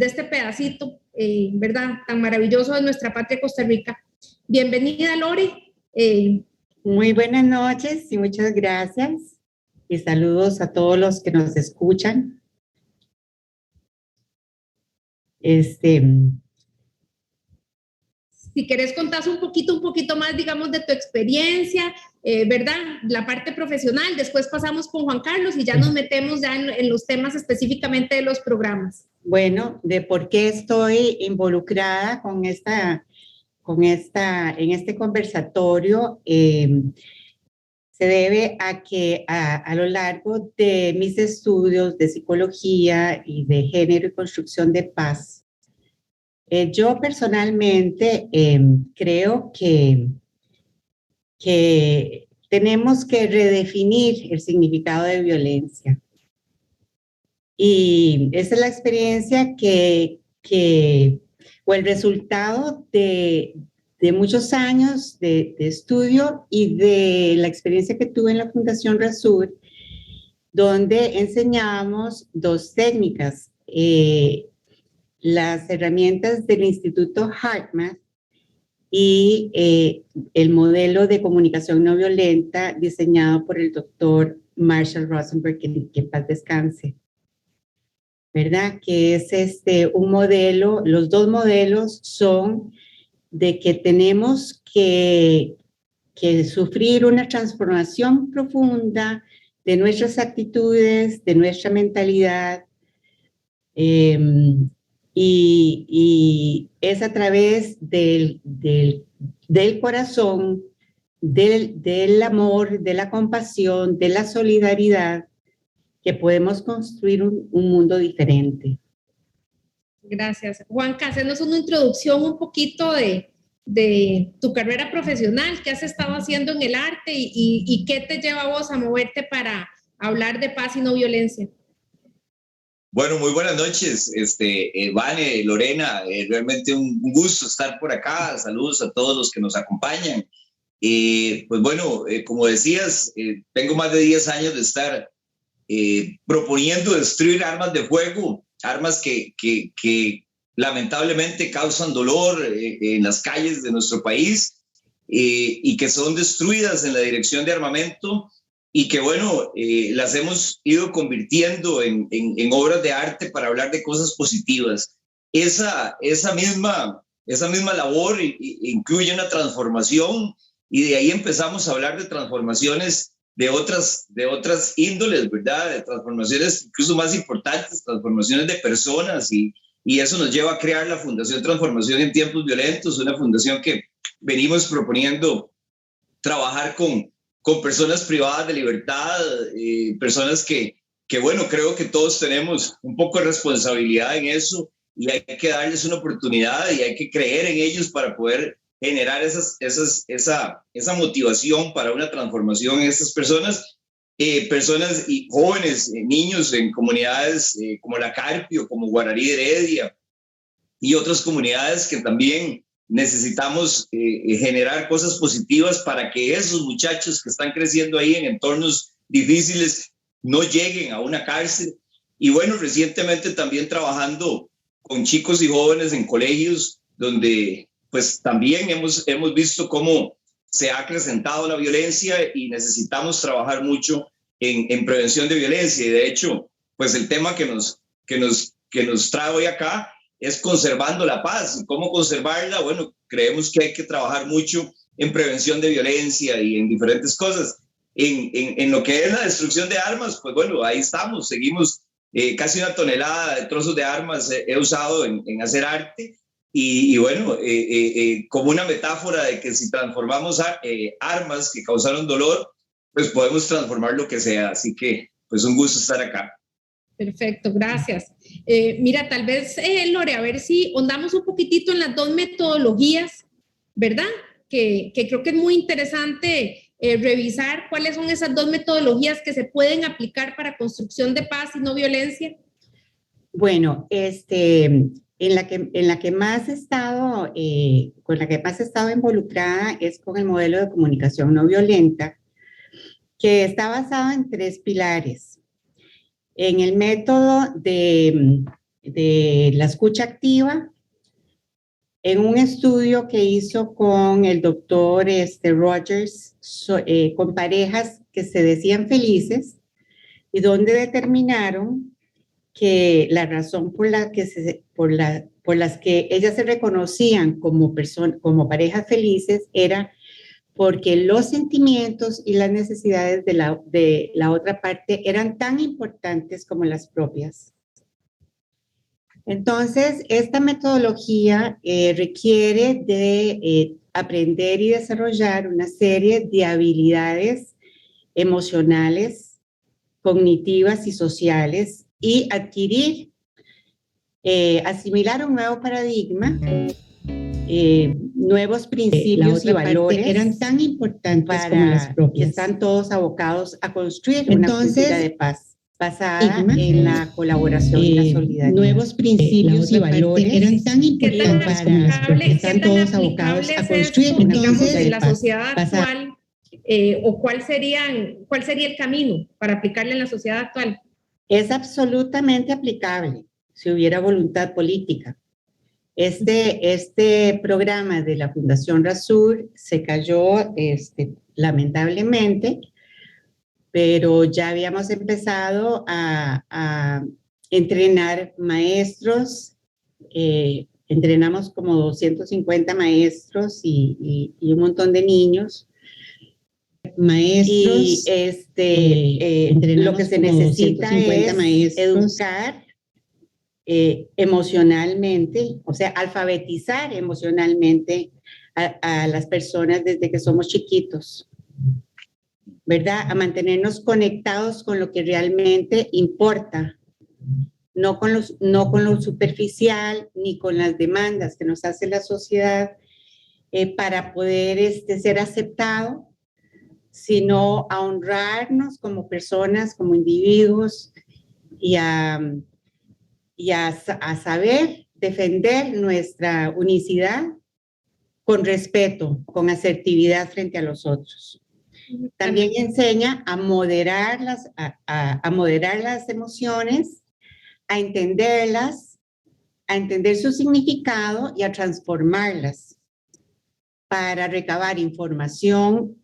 de este pedacito, ¿verdad?, tan maravilloso de nuestra patria Costa Rica. Bienvenida, Lore. Muy buenas noches y muchas gracias. Y saludos a todos los que nos escuchan. Si querés contar un poquito más, digamos, de tu experiencia, ¿verdad? La parte profesional, después pasamos con Juan Carlos y ya nos metemos ya en los temas específicamente de los programas. Bueno, de por qué estoy involucrada en este conversatorio, se debe a que a lo largo de mis estudios de psicología y de género y construcción de paz, yo personalmente creo que tenemos que redefinir el significado de violencia. Y esa es la experiencia o el resultado de muchos años de estudio y de la experiencia que tuve en la Fundación Rasur, donde enseñamos dos técnicas, las herramientas del Instituto HeartMath y el modelo de comunicación no violenta diseñado por el doctor Marshall Rosenberg, que en paz descanse, ¿verdad? Que es un modelo, los dos modelos son de que tenemos que sufrir una transformación profunda de nuestras actitudes, de nuestra mentalidad, y es a través del corazón, del amor, de la compasión, de la solidaridad, que podemos construir un mundo diferente. Gracias. Juanca, hacernos una introducción un poquito de tu carrera profesional, qué has estado haciendo en el arte y qué te lleva a vos a moverte para hablar de paz y no violencia. Bueno, muy buenas noches, Vane, Lorena, realmente un gusto estar por acá. Saludos a todos los que nos acompañan. Pues bueno, como decías, tengo más de 10 años de estar proponiendo destruir armas de fuego, armas que lamentablemente causan dolor en las calles de nuestro país y que son destruidas en la dirección de armamento y que, bueno, las hemos ido convirtiendo en obras de arte para hablar de cosas positivas. Esa misma labor incluye una transformación y de ahí empezamos a hablar de transformaciones de otras índoles, ¿verdad? De transformaciones incluso más importantes, transformaciones de personas y eso nos lleva a crear la Fundación Transformación en Tiempos Violentos, una fundación que venimos proponiendo trabajar con personas privadas de libertad, personas que, bueno, creo que todos tenemos un poco de responsabilidad en eso y hay que darles una oportunidad y hay que creer en ellos para poder generar esa motivación para una transformación en estas personas, personas y jóvenes, niños en comunidades como La Carpio, como Guararí de Heredia y otras comunidades que también necesitamos generar cosas positivas para que esos muchachos que están creciendo ahí en entornos difíciles no lleguen a una cárcel. Y bueno, recientemente también trabajando con chicos y jóvenes en colegios donde pues también hemos visto cómo se ha acrecentado la violencia y necesitamos trabajar mucho en prevención de violencia. Y de hecho, pues el tema que nos trae hoy acá es conservando la paz. ¿Y cómo conservarla? Bueno, creemos que hay que trabajar mucho en prevención de violencia y en diferentes cosas. En lo que es la destrucción de armas, pues bueno, ahí estamos, seguimos. Casi 1 tonelada de trozos de armas he usado en hacer arte y bueno, como una metáfora de que si transformamos armas que causaron dolor, pues podemos transformar lo que sea. Así que, pues un gusto estar acá. Perfecto, gracias. Mira, tal vez, Lore, a ver si ondamos un poquitito en las dos metodologías, ¿verdad? Que creo que es muy interesante revisar cuáles son esas dos metodologías que se pueden aplicar para construcción de paz y no violencia. Bueno, en la que más he estado, con la que más he estado involucrada es con el modelo de comunicación no violenta, que está basado en 3 pilares. En el método de de la escucha activa en un estudio que hizo con el doctor Rogers, con parejas que se decían felices y donde determinaron que la razón por las que ellas se reconocían como parejas felices era porque los sentimientos y las necesidades de la otra parte eran tan importantes como las propias. Entonces, esta metodología requiere de aprender y desarrollar una serie de habilidades emocionales, cognitivas y sociales y adquirir, asimilar un nuevo paradigma, nuevos principios y valores eran tan importantes como las propias, que están todos abocados a construir una cultura de paz basada en la colaboración y la solidaridad. Nuevos principios y valores eran tan importantes como las propias, están todos abocados a construir una cultura de en la paz sociedad actual, o cuál sería el camino para aplicarle en la sociedad actual. Es absolutamente aplicable si hubiera voluntad política. Este programa de la Fundación Rasur se cayó lamentablemente, pero ya habíamos empezado a entrenar maestros, entrenamos como 250 maestros y un montón de niños. Maestros, y lo que se necesita es educar emocionalmente, o sea, alfabetizar emocionalmente a las personas desde que somos chiquitos, ¿verdad? A mantenernos conectados con lo que realmente importa, no con lo superficial ni con las demandas que nos hace la sociedad para poder ser aceptado, sino a honrarnos como personas, como individuos y a saber defender nuestra unicidad con respeto, con asertividad frente a los otros. También enseña a moderar las emociones, a entenderlas, a entender su significado y a transformarlas para recabar información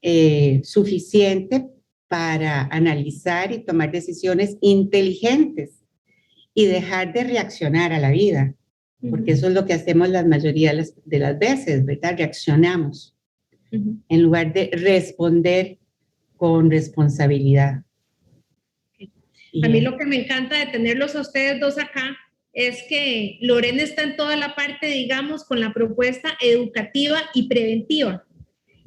suficiente para analizar y tomar decisiones inteligentes y dejar de reaccionar a la vida, porque eso es lo que hacemos la mayoría de las veces, ¿verdad? Reaccionamos en lugar de responder con responsabilidad. A mí lo que me encanta de tenerlos a ustedes dos acá es que Lorena está en toda la parte, digamos, con la propuesta educativa y preventiva.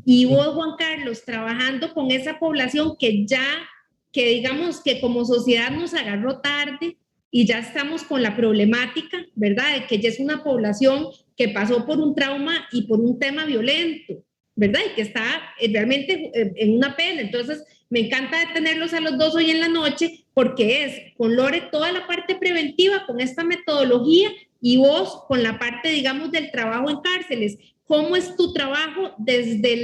Y vos, Juan Carlos, trabajando con esa población que digamos que como sociedad nos agarró tarde y ya estamos con la problemática, ¿verdad? De que ya es una población que pasó por un trauma y por un tema violento, ¿verdad? Y que está realmente en una pena. Entonces, me encanta tenerlos a los dos hoy en la noche porque es con Lore toda la parte preventiva con esta metodología y vos con la parte, digamos, del trabajo en cárceles. ¿Cómo es tu trabajo desde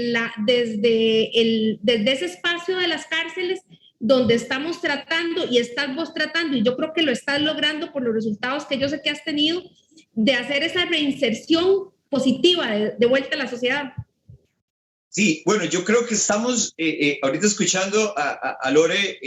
ese espacio de las cárceles donde estamos tratando y estás vos tratando, y yo creo que lo estás logrando por los resultados que yo sé que has tenido, de hacer esa reinserción positiva de vuelta a la sociedad? Sí, bueno, yo creo que estamos, ahorita escuchando a Lore,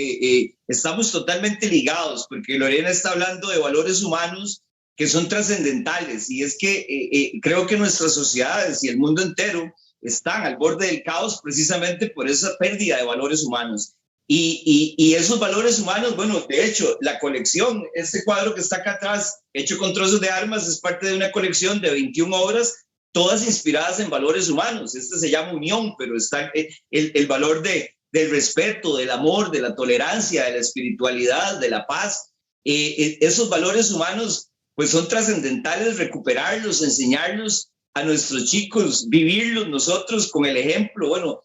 estamos totalmente ligados, porque Lorena está hablando de valores humanos que son trascendentales, y es que creo que nuestras sociedades y el mundo entero están al borde del caos precisamente por esa pérdida de valores humanos. Y esos valores humanos, bueno, de hecho, la colección, este cuadro que está acá atrás, hecho con trozos de armas, es parte de una colección de 21 obras, todas inspiradas en valores humanos. Este se llama Unión, pero está el valor del respeto, del amor, de la tolerancia, de la espiritualidad, de la paz. Esos valores humanos pues son trascendentales, recuperarlos, enseñarlos a nuestros chicos, vivirlos nosotros con el ejemplo, bueno,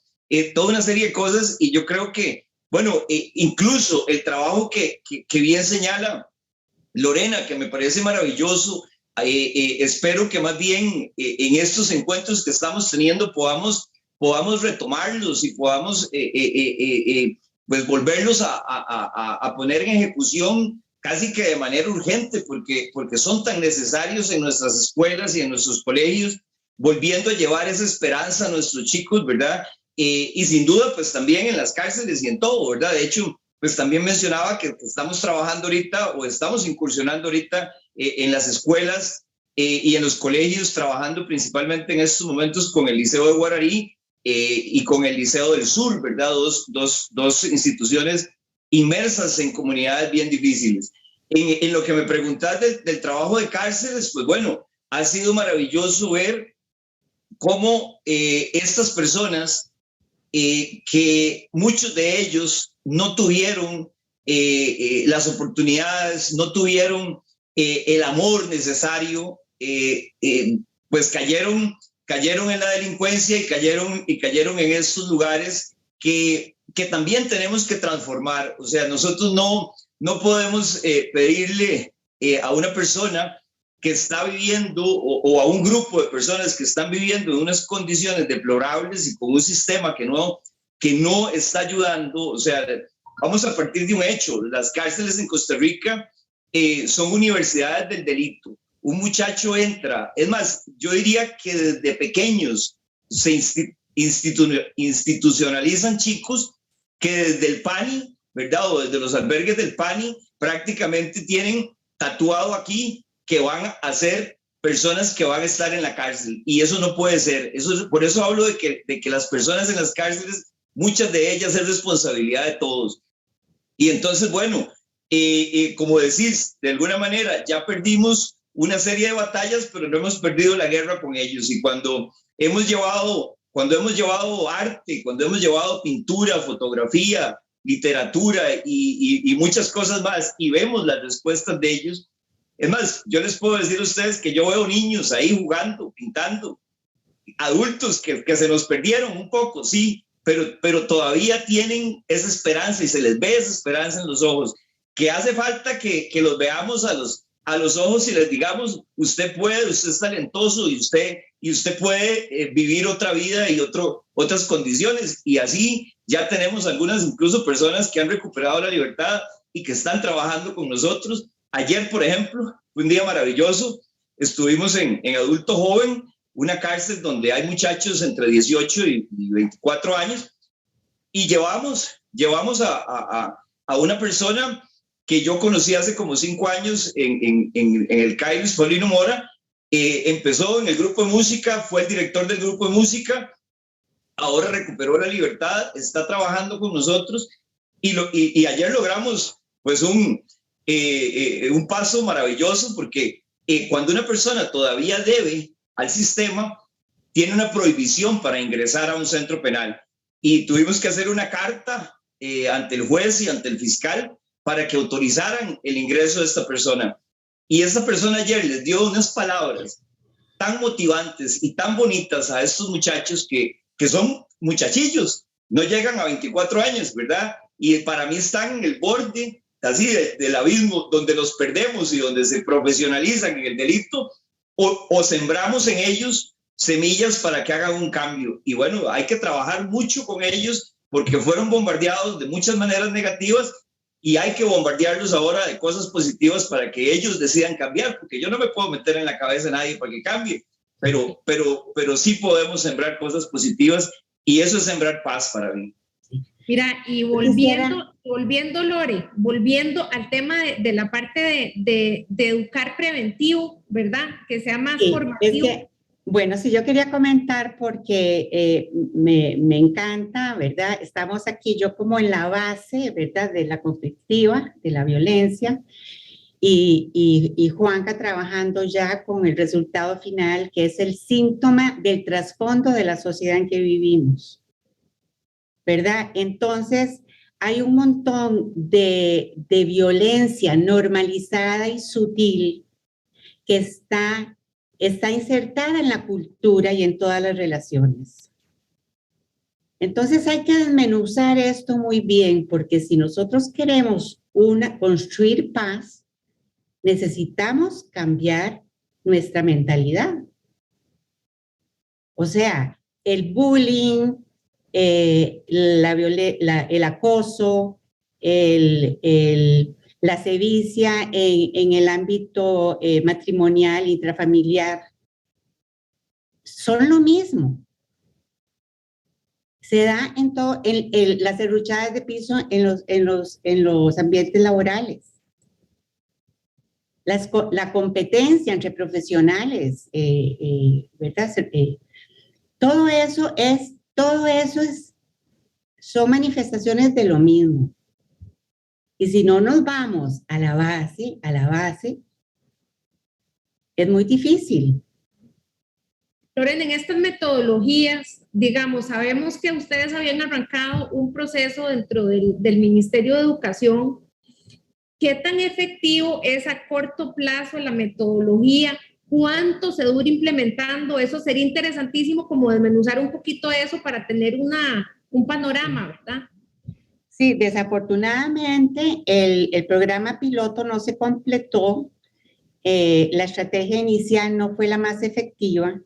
toda una serie de cosas. Y yo creo que, bueno, incluso el trabajo que bien señala Lorena, que me parece maravilloso, espero que más bien en estos encuentros que estamos teniendo podamos retomarlos y podamos pues volverlos a poner en ejecución casi que de manera urgente, porque son tan necesarios en nuestras escuelas y en nuestros colegios, volviendo a llevar esa esperanza a nuestros chicos, ¿verdad? Y sin duda, pues también en las cárceles y en todo, ¿verdad? De hecho, pues también mencionaba que estamos trabajando ahorita o estamos incursionando ahorita en las escuelas y en los colegios, trabajando principalmente en estos momentos con el Liceo de Guararí y con el Liceo del Sur, ¿verdad? Dos instituciones inmersas en comunidades bien difíciles. En lo que me preguntas del trabajo de cárceles, pues bueno, ha sido maravilloso ver cómo estas personas, que muchos de ellos no tuvieron las oportunidades, no tuvieron el amor necesario, pues cayeron en la delincuencia y cayeron en estos lugares que también tenemos que transformar. O sea, nosotros no podemos pedirle a una persona que está viviendo o a un grupo de personas que están viviendo en unas condiciones deplorables y con un sistema que no está ayudando. O sea, vamos a partir de un hecho. Las cárceles en Costa Rica son universidades del delito. Un muchacho entra, es más, yo diría que desde pequeños se institucionalizan chicos que desde el PANI, ¿verdad? O desde los albergues del PANI prácticamente tienen tatuado aquí que van a ser personas que van a estar en la cárcel, y eso no puede ser. Por eso hablo de que las personas en las cárceles, muchas de ellas es responsabilidad de todos. Y entonces, bueno, como decís, de alguna manera ya perdimos una serie de batallas, pero no hemos perdido la guerra con ellos. Y cuando hemos llevado arte, cuando hemos llevado pintura, fotografía, literatura y muchas cosas más, y vemos las respuestas de ellos. Es más, yo les puedo decir a ustedes que yo veo niños ahí jugando, pintando, adultos que se nos perdieron un poco, sí, pero todavía tienen esa esperanza y se les ve esa esperanza en los ojos, que hace falta que los veamos a los ojos y les digamos, usted puede, usted es talentoso y usted puede vivir otra vida y otras condiciones. Y así ya tenemos algunas incluso personas que han recuperado la libertad y que están trabajando con nosotros. Ayer, por ejemplo, fue un día maravilloso. Estuvimos en Adulto Joven, una cárcel donde hay muchachos entre 18 y 24 años, y llevamos a una persona que yo conocí hace como 5 años en el CAI Paulino Mora. Empezó en el grupo de música, fue el director del grupo de música, ahora recuperó la libertad, está trabajando con nosotros, y ayer logramos pues un paso maravilloso, porque cuando una persona todavía debe al sistema, tiene una prohibición para ingresar a un centro penal, y tuvimos que hacer una carta ante el juez y ante el fiscal para que autorizaran el ingreso de esta persona. Y esta persona ayer les dio unas palabras tan motivantes y tan bonitas a estos muchachos que son muchachillos, no llegan a 24 años, ¿verdad? Y para mí están en el borde así del abismo, donde los perdemos y donde se profesionalizan en el delito, o sembramos en ellos semillas para que hagan un cambio. Y bueno, hay que trabajar mucho con ellos porque fueron bombardeados de muchas maneras negativas, y hay que bombardearlos ahora de cosas positivas para que ellos decidan cambiar, porque yo no me puedo meter en la cabeza a nadie para que cambie, pero sí podemos sembrar cosas positivas, y eso es sembrar paz para mí. Mira, y volviendo Lore, volviendo al tema de la parte de educar preventivo, ¿verdad? Que sea más formativo. Bueno, sí, yo quería comentar porque me encanta, ¿verdad? Estamos aquí, yo como en la base, ¿verdad? De la conflictiva, de la violencia, y Juanca trabajando ya con el resultado final, que es el síntoma del trasfondo de la sociedad en que vivimos, ¿verdad? Entonces, hay un montón de violencia normalizada y sutil que está insertada en la cultura y en todas las relaciones. Entonces hay que desmenuzar esto muy bien, porque si nosotros queremos construir paz, necesitamos cambiar nuestra mentalidad. O sea, el bullying, el acoso, la la sevicia en el ámbito matrimonial, intrafamiliar, son lo mismo. Se da en todo, las serruchadas de piso en los ambientes laborales. La competencia entre profesionales, ¿verdad? Todo eso son manifestaciones de lo mismo. Y si no nos vamos a la base, es muy difícil. Lorena, en estas metodologías, digamos, sabemos que ustedes habían arrancado un proceso dentro del Ministerio de Educación. ¿Qué tan efectivo es a corto plazo la metodología? ¿Cuánto se dura implementando? Eso sería interesantísimo como desmenuzar un poquito eso para tener un panorama, ¿verdad? Sí, desafortunadamente el programa piloto no se completó, la estrategia inicial no fue la más efectiva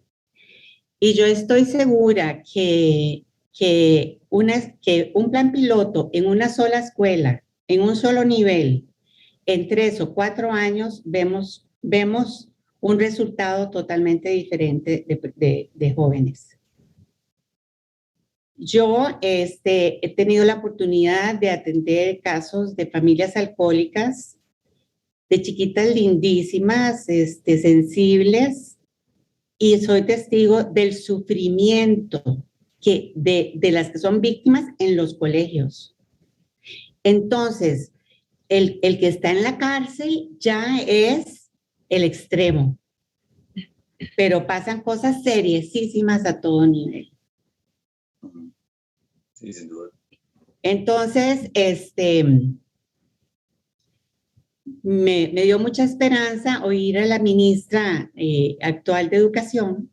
y yo estoy segura que un plan piloto en una sola escuela, en un solo nivel, en 3 o 4 años vemos un resultado totalmente diferente de jóvenes. Yo he tenido la oportunidad de atender casos de familias alcohólicas, de chiquitas lindísimas, sensibles, y soy testigo del sufrimiento de las que son víctimas en los colegios. Entonces, el que está en la cárcel ya es el extremo, pero pasan cosas seriosísimas a todo nivel. Sí, sin duda. Entonces, me dio mucha esperanza oír a la ministra actual de Educación,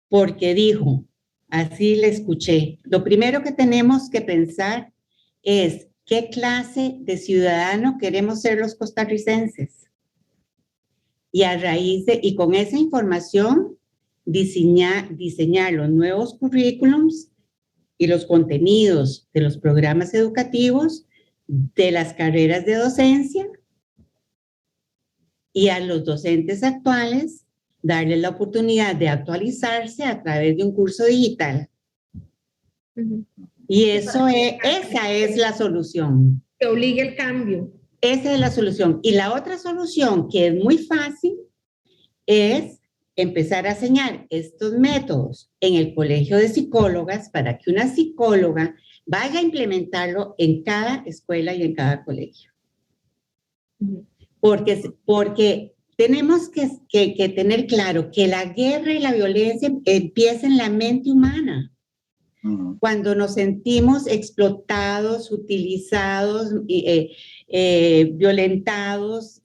porque dijo, así le escuché, lo primero que tenemos que pensar es qué clase de ciudadano queremos ser los costarricenses. Y y con esa información, diseñar los nuevos currículums y los contenidos de los programas educativos, de las carreras de docencia, y a los docentes actuales darles la oportunidad de actualizarse a través de un curso digital. Y esa es la solución. Que obligue el cambio. Esa es la solución. Y la otra solución, que es muy fácil, es empezar a enseñar estos métodos en el colegio de psicólogas para que una psicóloga vaya a implementarlo en cada escuela y en cada colegio. Porque tenemos que tener claro que la guerra y la violencia empieza en la mente humana. Cuando nos sentimos explotados, utilizados, violentados,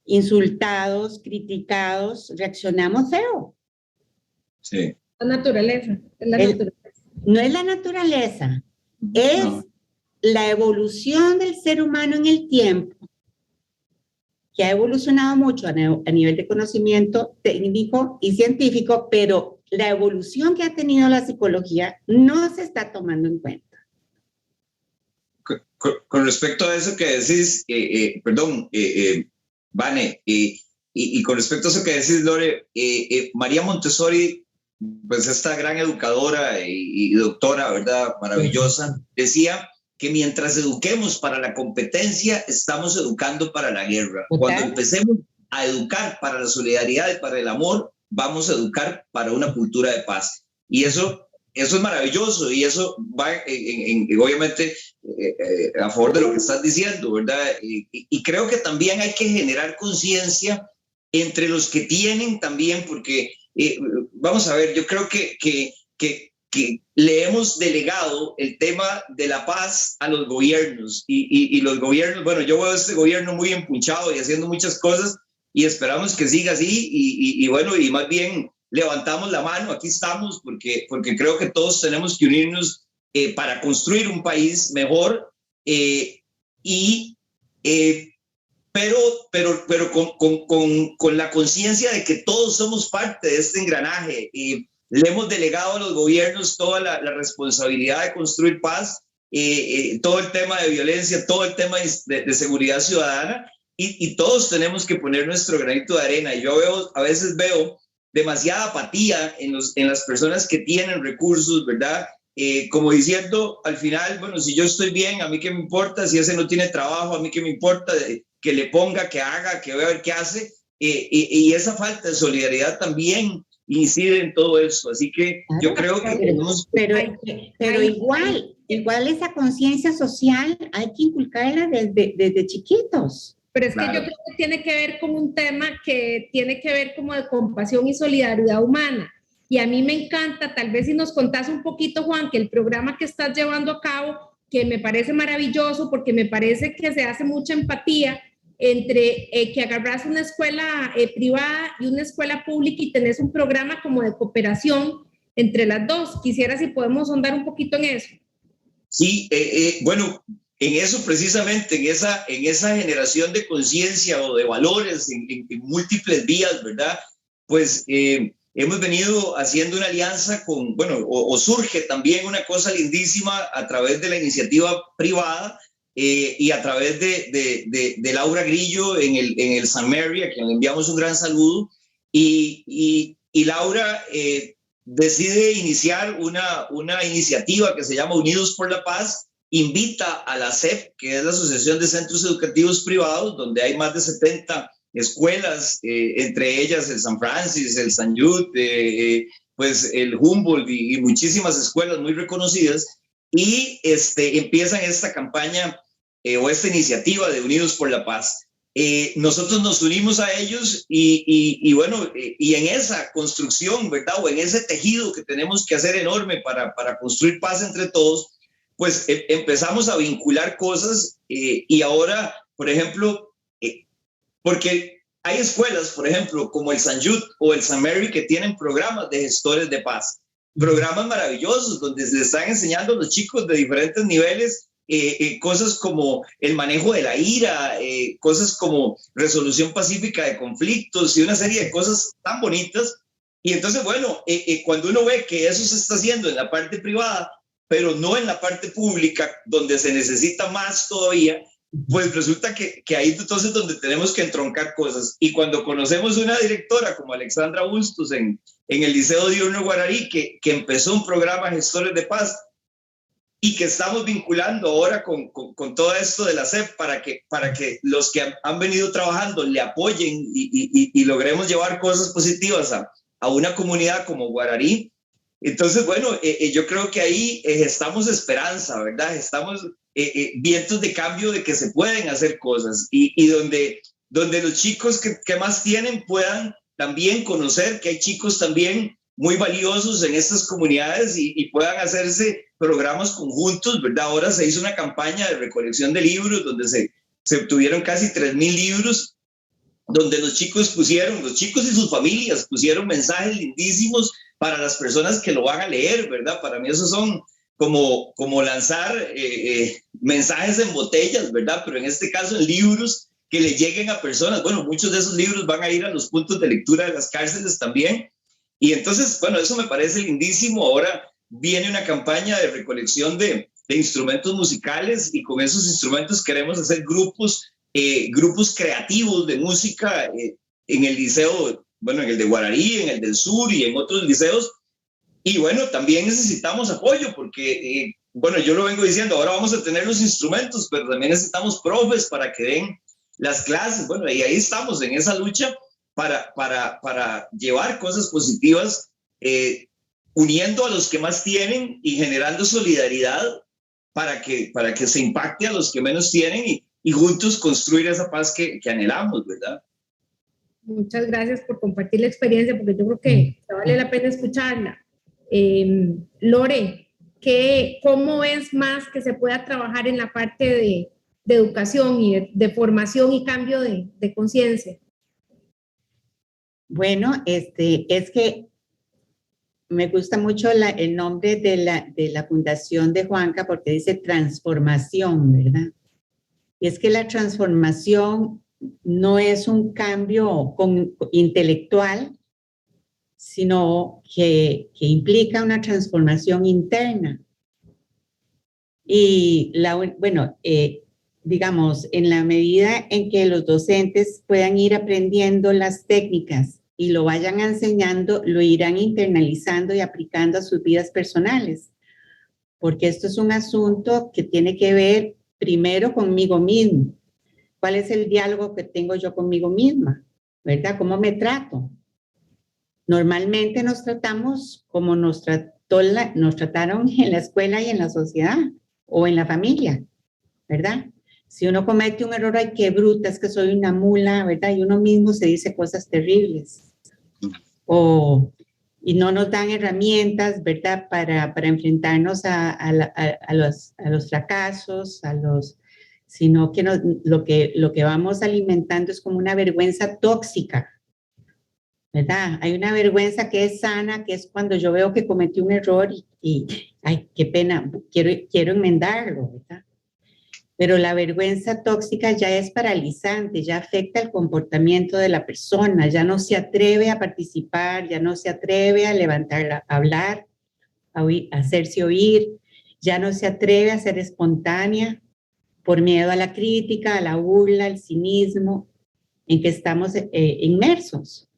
insultados, criticados, reaccionamos feo. Sí. La naturaleza. Naturaleza. No es la naturaleza, es la evolución del ser humano en el tiempo, que ha evolucionado mucho a nivel de conocimiento técnico y científico, pero la evolución que ha tenido la psicología no se está tomando en cuenta. Con respecto a eso que decís, Vane, y con respecto a eso que decís, Lore, María Montessori, pues esta gran educadora y doctora, ¿verdad? Maravillosa, decía que mientras eduquemos para la competencia, estamos educando para la guerra. Cuando empecemos a educar para la solidaridad y para el amor, vamos a educar para una cultura de paz. Y eso es maravilloso, y eso va obviamente a favor de lo que estás diciendo, ¿verdad? Y creo que también hay que generar conciencia entre los que tienen también, porque vamos a ver, yo creo que le hemos delegado el tema de la paz a los gobiernos, y los gobiernos, bueno, yo veo este gobierno muy empuchado y haciendo muchas cosas, y esperamos que siga así, y bueno, y más bien levantamos la mano, aquí estamos, porque creo que todos tenemos que unirnos para construir un país mejor, pero con la conciencia de que todos somos parte de este engranaje. Le hemos delegado a los gobiernos toda la responsabilidad de construir paz, todo el tema de violencia, todo el tema de seguridad ciudadana, y todos tenemos que poner nuestro granito de arena. Y yo a veces veo demasiada apatía en las personas que tienen recursos, ¿verdad? Como diciendo, al final, bueno, si yo estoy bien, a mí qué me importa, si ese no tiene trabajo, a mí qué me importa, que le ponga, que haga, que vea a ver qué hace, y esa falta de solidaridad también incide en todo eso, así que yo creo que tenemos... Pero igual esa conciencia social hay que inculcarla desde chiquitos. Pero es que yo creo que tiene que ver con un tema que tiene que ver como de compasión y solidaridad humana. Y a mí me encanta, tal vez si nos contás un poquito, Juan, que el programa que estás llevando a cabo, que me parece maravilloso, porque me parece que se hace mucha empatía entre que agarras una escuela privada y una escuela pública y tenés un programa como de cooperación entre las dos. Quisiera si podemos ahondar un poquito en eso. Sí, bueno, en eso precisamente, en esa generación de conciencia o de valores en múltiples vías, ¿verdad? Pues hemos venido haciendo una alianza con, bueno, o surge también una cosa lindísima a través de la iniciativa privada y a través de Laura Grillo en el St. Mary, a quien le enviamos un gran saludo, y Laura decide iniciar una iniciativa que se llama Unidos por la Paz. Invita a la CEP, que es la Asociación de Centros Educativos Privados, donde hay más de 70 escuelas, entre ellas el San Francis, el St. Jude, pues el Humboldt y muchísimas escuelas muy reconocidas, y empiezan esta campaña o esta iniciativa de Unidos por la Paz. Nosotros nos unimos a ellos y bueno, y en esa construcción, ¿verdad? O en ese tejido que tenemos que hacer enorme para construir paz entre todos, pues empezamos a vincular cosas y ahora, por ejemplo, porque hay escuelas, por ejemplo, como el St. Jude o el St. Mary, que tienen programas de gestores de paz, programas maravillosos donde se están enseñando a los chicos de diferentes niveles cosas como el manejo de la ira, cosas como resolución pacífica de conflictos y una serie de cosas tan bonitas. Y entonces, bueno, cuando uno ve que eso se está haciendo en la parte privada, pero no en la parte pública, donde se necesita más todavía, pues resulta que ahí entonces donde tenemos que entroncar cosas. Y cuando conocemos una directora como Alexandra Bustos en el Liceo Diurno Guararí, que empezó un programa Gestores de Paz y que estamos vinculando ahora con todo esto de la CEP para que los que han venido trabajando le apoyen y logremos llevar cosas positivas a una comunidad como Guararí. Entonces, bueno, yo creo que ahí estamos esperanza, ¿verdad? Estamos vientos de cambio de que se pueden hacer cosas y donde los chicos que más tienen puedan también conocer que hay chicos también muy valiosos en estas comunidades y puedan hacerse programas conjuntos, ¿verdad? Ahora se hizo una campaña de recolección de libros donde se obtuvieron casi 3,000 libros, donde los chicos y sus familias pusieron mensajes lindísimos para las personas que lo van a leer, ¿verdad? Para mí esos son como lanzar mensajes en botellas, ¿verdad? Pero en este caso en libros que le lleguen a personas. Bueno, muchos de esos libros van a ir a los puntos de lectura de las cárceles también. Y entonces, bueno, eso me parece lindísimo. Ahora viene una campaña de recolección de instrumentos musicales y con esos instrumentos queremos hacer grupos creativos de música en el liceo, bueno, en el de Guararí, en el del Sur y en otros liceos. Y bueno, también necesitamos apoyo porque, bueno, yo lo vengo diciendo, ahora vamos a tener los instrumentos, pero también necesitamos profes para que den las clases. Bueno, y ahí estamos en esa lucha para llevar cosas positivas, uniendo a los que más tienen y generando solidaridad para que se impacte a los que menos tienen y juntos construir esa paz que anhelamos, ¿verdad? Muchas gracias por compartir la experiencia, porque yo creo que vale la pena escucharla. Lore, ¿cómo es más que se pueda trabajar en la parte de educación y de formación y cambio de conciencia? Bueno, es que me gusta mucho el nombre de la fundación de Juanca porque dice transformación, ¿verdad? Y es que la transformación no es un cambio intelectual, sino que implica una transformación interna. Y digamos, en la medida en que los docentes puedan ir aprendiendo las técnicas y lo vayan enseñando, lo irán internalizando y aplicando a sus vidas personales. Porque esto es un asunto que tiene que ver primero conmigo mismo. ¿Cuál es el diálogo que tengo yo conmigo misma? ¿Verdad? ¿Cómo me trato? Normalmente nos tratamos como nos trataron en la escuela y en la sociedad o en la familia, ¿verdad? Si uno comete un error, ay, qué bruta, es que soy una mula, ¿verdad? Y uno mismo se dice cosas terribles. Y no nos dan herramientas, ¿verdad? Para enfrentarnos a los fracasos, sino que lo que vamos alimentando es como una vergüenza tóxica, ¿verdad? Hay una vergüenza que es sana, que es cuando yo veo que cometí un error y ay, qué pena, quiero enmendarlo, ¿verdad? Pero la vergüenza tóxica ya es paralizante, ya afecta el comportamiento de la persona, ya no se atreve a participar, ya no se atreve a levantar, a hablar, a hacerse oír, ya no se atreve a ser espontánea por miedo a la crítica, a la burla, al cinismo en que estamos inmersos,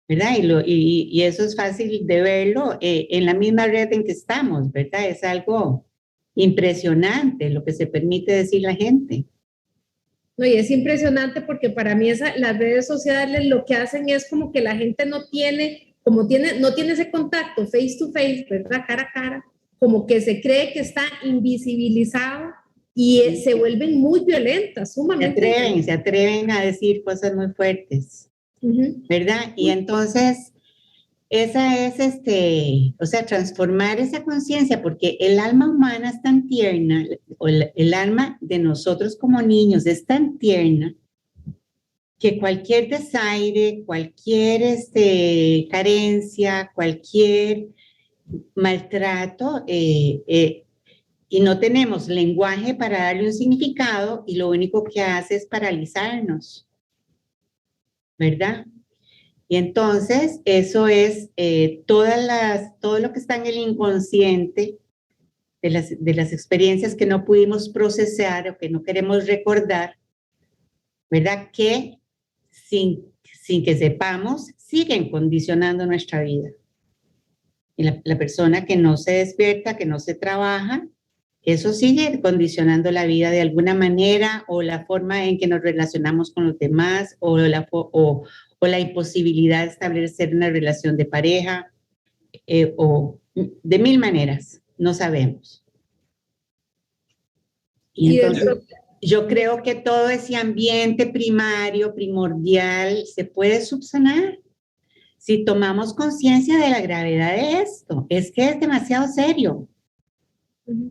¿verdad? Y eso es fácil de verlo en la misma red en que estamos, ¿verdad? Es algo impresionante lo que se permite decir la gente. No, y es impresionante porque para mí las redes sociales lo que hacen es como que la gente no tiene ese contacto face to face, ¿verdad? Cara a cara, como que se cree que está invisibilizado y se vuelven muy violentas, sumamente. Se atreven a decir cosas muy fuertes, ¿verdad? Y entonces esa es, o sea, transformar esa conciencia, porque el alma humana es tan tierna, o el alma de nosotros como niños es tan tierna, que cualquier desaire, cualquier carencia, cualquier maltrato, y no tenemos lenguaje para darle un significado, y lo único que hace es paralizarnos, ¿verdad? Y entonces eso es todo lo que está en el inconsciente de las experiencias que no pudimos procesar o que no queremos recordar, ¿verdad? Que sin que sepamos, siguen condicionando nuestra vida. Y la persona que no se despierta, que no se trabaja, eso sigue condicionando la vida de alguna manera, o la forma en que nos relacionamos con los demás, o la imposibilidad de establecer una relación de pareja, o de mil maneras, no sabemos. Y entonces yo creo que todo ese ambiente primario, primordial, se puede subsanar si tomamos conciencia de la gravedad de esto. Es que es demasiado serio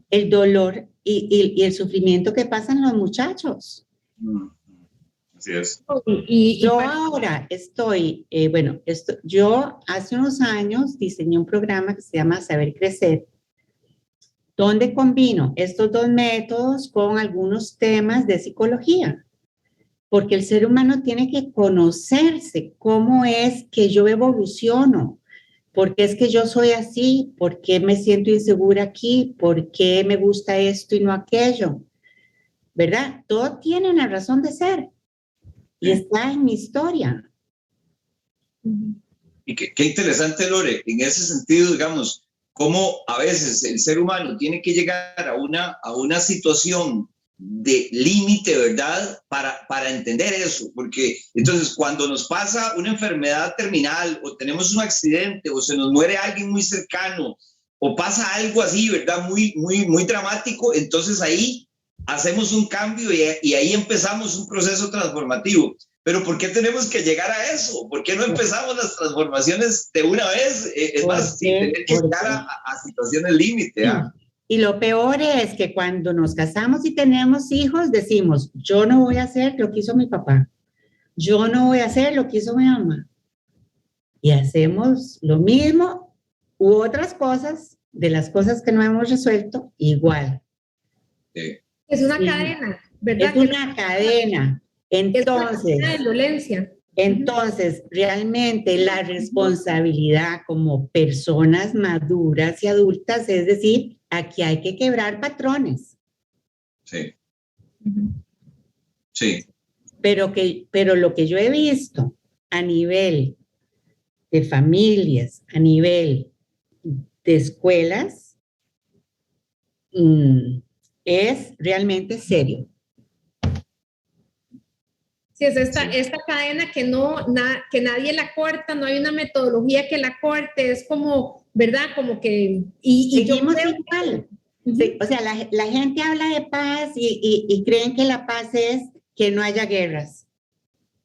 el dolor y el sufrimiento que pasan los muchachos. Así es. Yo ahora estoy, yo hace unos años diseñé un programa que se llama Saber Crecer, donde combino estos dos métodos con algunos temas de psicología, porque el ser humano tiene que conocerse, cómo es que yo evoluciono, por qué es que yo soy así, por qué me siento insegura aquí, por qué me gusta esto y no aquello, ¿verdad? Todo tiene una razón de ser y está en mi historia. Y qué interesante, Lore, en ese sentido, digamos, cómo a veces el ser humano tiene que llegar a una situación de límite, ¿verdad? Para entender eso, porque entonces cuando nos pasa una enfermedad terminal o tenemos un accidente o se nos muere alguien muy cercano o pasa algo así, ¿verdad? Muy dramático, entonces ahí hacemos un cambio y ahí empezamos un proceso transformativo. Pero ¿por qué tenemos que llegar a eso? ¿Por qué no empezamos las transformaciones de una vez? Es más, sin tener que llegar a situaciones límite. ¿Ah? Y lo peor es que cuando nos casamos y tenemos hijos, decimos, yo no voy a hacer lo que hizo mi papá. Yo no voy a hacer lo que hizo mi mamá. Y hacemos lo mismo u otras cosas, de las cosas que no hemos resuelto, igual. Sí. Es una cadena, ¿verdad? Es una cadena. Entonces, es una cadena de violencia. Entonces, realmente la responsabilidad como personas maduras y adultas, es decir, aquí hay que quebrar patrones. Sí. Sí. Pero lo que yo he visto a nivel de familias, a nivel de escuelas, es realmente serio. Sí, es esta cadena que que nadie la corta, no hay una metodología que la corte, es como, ¿verdad? Como que... Seguimos igual. Sí, o sea, la gente habla de paz y creen que la paz es que no haya guerras.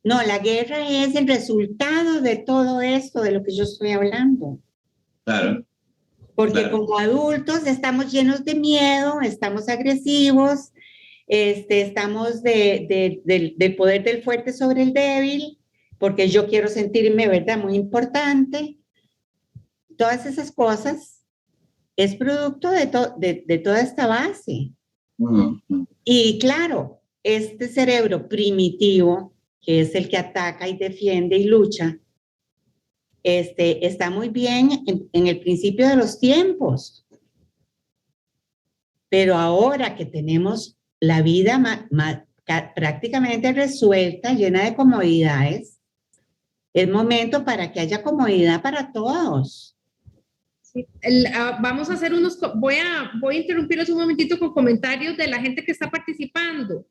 No, la guerra es el resultado de todo esto, de lo que yo estoy hablando. Claro. Porque como adultos estamos llenos de miedo, estamos agresivos, estamos del poder del fuerte sobre el débil, porque yo quiero sentirme, ¿verdad?, muy importante. Todas esas cosas es producto de toda esta base. Y claro, este cerebro primitivo, que es el que ataca y defiende y lucha, está muy bien en el principio de los tiempos. Pero ahora que tenemos la vida prácticamente resuelta, llena de comodidades, es momento para que haya comodidad para todos. Sí. Vamos a hacer voy a interrumpirlos un momentito con comentarios de la gente que está participando.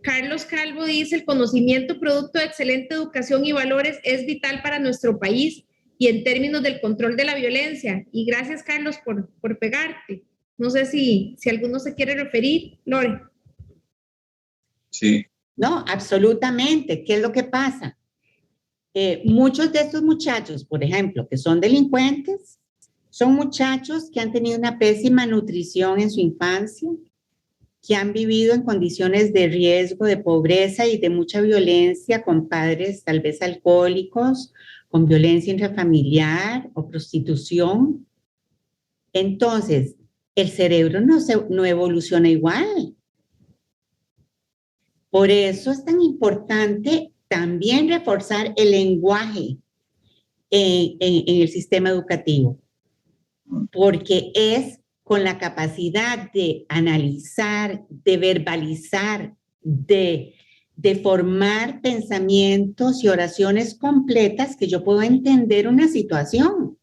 Carlos Calvo dice: el conocimiento producto de excelente educación y valores es vital para nuestro país y en términos del control de la violencia. Y gracias, Carlos, por pegarte. No sé si alguno se quiere referir, Lore. Sí. No, absolutamente. ¿Qué es lo que pasa? Muchos de estos muchachos, por ejemplo, que son delincuentes, son muchachos que han tenido una pésima nutrición en su infancia, que han vivido en condiciones de riesgo, de pobreza y de mucha violencia con padres tal vez alcohólicos, con violencia intrafamiliar o prostitución. Entonces, el cerebro no evoluciona igual. Por eso es tan importante también reforzar el lenguaje en el sistema educativo, porque es con la capacidad de analizar, de verbalizar, de formar pensamientos y oraciones completas que yo puedo entender una situación.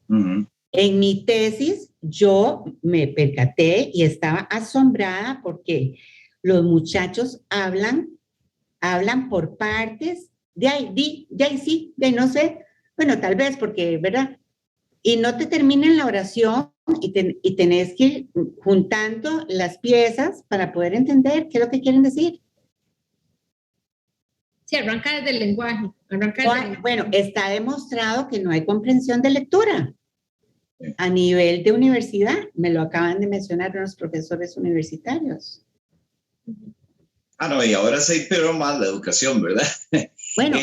En mi tesis, yo me percaté y estaba asombrada porque los muchachos hablan por partes, de ahí sí, de ahí no sé, bueno, tal vez porque, ¿verdad? Y no te terminan la oración y tenés que ir juntando las piezas para poder entender qué es lo que quieren decir. Sí, arranca desde el lenguaje. Bueno, está demostrado que no hay comprensión de lectura a nivel de universidad. Me lo acaban de mencionar unos profesores universitarios. No, y ahora se empeoró más la educación, ¿verdad? Bueno,